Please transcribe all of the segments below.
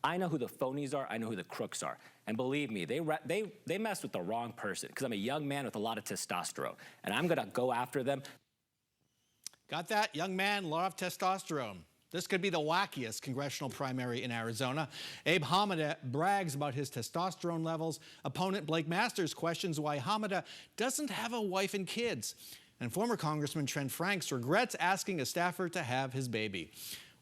I know who the phonies are. I know who the crooks are. And believe me, they mess with the wrong person, because I'm a young man with a lot of testosterone, and I'm going to go after them. Got that? Young man, lot of testosterone. This could be the wackiest congressional primary in Arizona. Abe Hamada brags about his testosterone levels. Opponent Blake Masters questions why Hamada doesn't have a wife and kids. And former Congressman Trent Franks regrets asking a staffer to have his baby.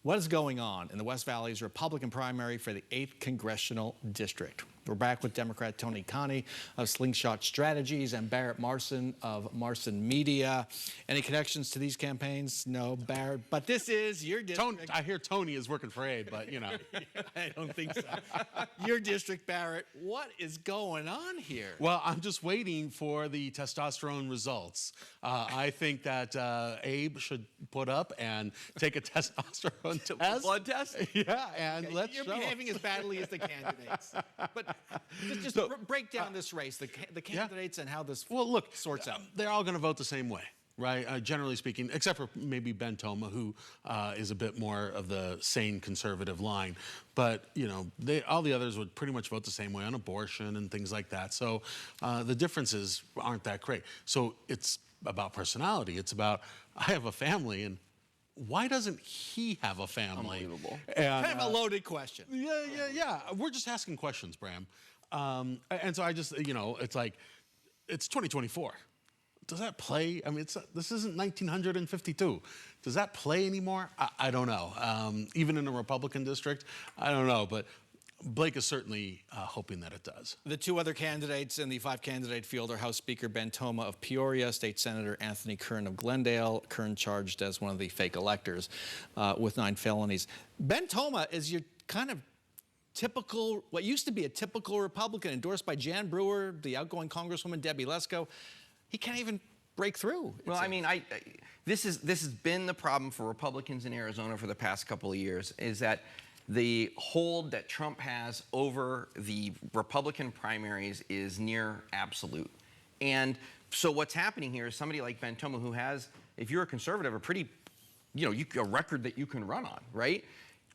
What is going on in the West Valley's Republican primary for the 8th Congressional District? We're back with Democrat Tony Cani of Slingshot Strategies and Barrett Marson of Marson Media. Any connections to these campaigns? No, Barrett. But this is your district. I hear Tony is working for Abe, but you know. I don't think so. Your district, Barrett. What is going on here? Well, I'm just waiting for the testosterone results. I think that Abe should put up and take a testosterone test. Blood test? Yeah, and let's You're show. behaving as badly as the candidates. But just break down this race, the candidates, and how this sorts out. They're all going to vote the same way, right? Generally speaking, except for maybe Ben Toma, who is a bit more of the sane conservative line. But, you know, all the others would pretty much vote the same way on abortion and things like that. So the differences aren't that great. So it's about personality. It's about, I have a family, and why doesn't he have a family? Unbelievable. And, kind of a loaded question. Yeah. We're just asking questions, Bram. And so I just, you know, it's like, it's 2024. Does that play? I mean, this isn't 1952. Does that play anymore? I don't know. Even in a Republican district, I don't know. But Blake is certainly hoping that it does. The two other candidates in the 5-candidate field are House Speaker Ben Toma of Peoria, State Senator Anthony Kern of Glendale. Kern charged as one of the fake electors with 9 felonies. Ben Toma is your kind of typical, what used to be a typical Republican, endorsed by Jan Brewer, the outgoing Congresswoman Debbie Lesko. He can't even break through. Well, I mean, this has been the problem for Republicans in Arizona for the past couple of years, is that the hold that Trump has over the Republican primaries is near absolute. And so what's happening here is somebody like Ben Toma, who has, if you're a conservative, a pretty, you know, a record that you can run on, right?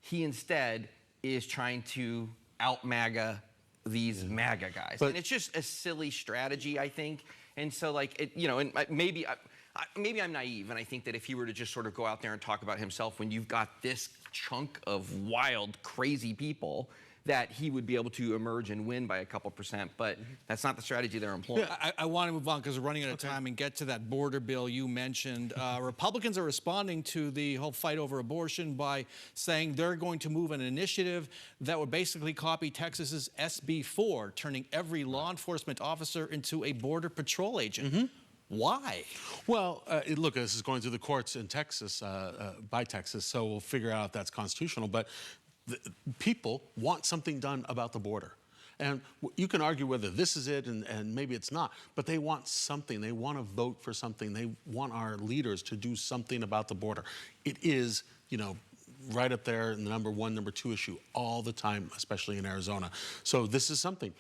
He instead is trying to out-MAGA these MAGA guys. And it's just a silly strategy, I think. And so, like, you know, and maybe I'm naive, and I think that if he were to just sort of go out there and talk about himself when you've got this chunk of wild, crazy people, that he would be able to emerge and win by a couple %. But that's not the strategy they're employing. I want to move on because we're running out of time and get to that border bill you mentioned. Republicans are responding to the whole fight over abortion by saying they're going to move an initiative that would basically copy Texas's SB 4, turning every law enforcement officer into a border patrol agent. Why? Well, look, this is going through the courts in Texas, by Texas, so we'll figure out if that's constitutional. But people want something done about the border. And you can argue whether this is it and maybe it's not, but they want something. They want to vote for something. They want our leaders to do something about the border. It is, you know, right up there in the number 1, number 2 issue all the time, especially in Arizona. So this is something.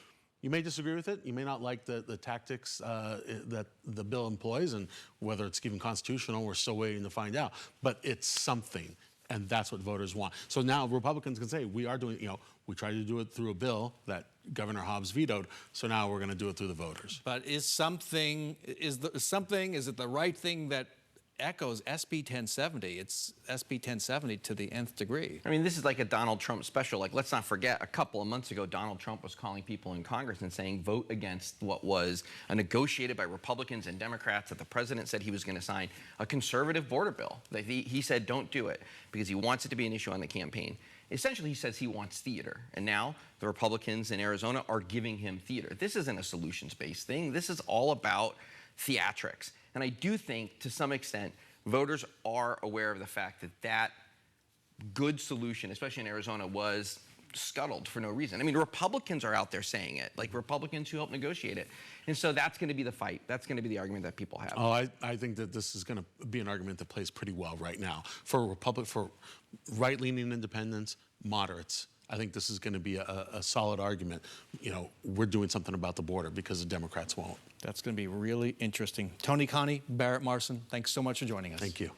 You may disagree with it. You may not like the tactics that the bill employs, and whether it's even constitutional, we're still waiting to find out. But it's something, and that's what voters want. So now Republicans can say, we are doing, you know, we tried to do it through a bill that Governor Hobbs vetoed, so now we're going to do it through the voters. But is it the right thing that echoes SB 1070? It's SB 1070 to the nth degree. I mean, this is like a Donald Trump special. Like, let's not forget, a couple of months ago, Donald Trump was calling people in Congress and saying, vote against what was negotiated by Republicans and Democrats that the president said he was going to sign, a conservative border bill. That he said, don't do it, because he wants it to be an issue on the campaign. Essentially, he says he wants theater. And now the Republicans in Arizona are giving him theater. This isn't a solutions-based thing. This is all about theatrics. And I do think, to some extent, voters are aware of the fact that that good solution, especially in Arizona, was scuttled for no reason. I mean, Republicans are out there saying it, like Republicans who helped negotiate it. And so that's going to be the fight. That's going to be the argument that people have. Oh, I think that this is going to be an argument that plays pretty well right now. For right-leaning independents, moderates, I think this is going to be a solid argument. You know, we're doing something about the border because the Democrats won't. That's going to be really interesting. Tony Cani, Barrett Marson, thanks so much for joining us. Thank you.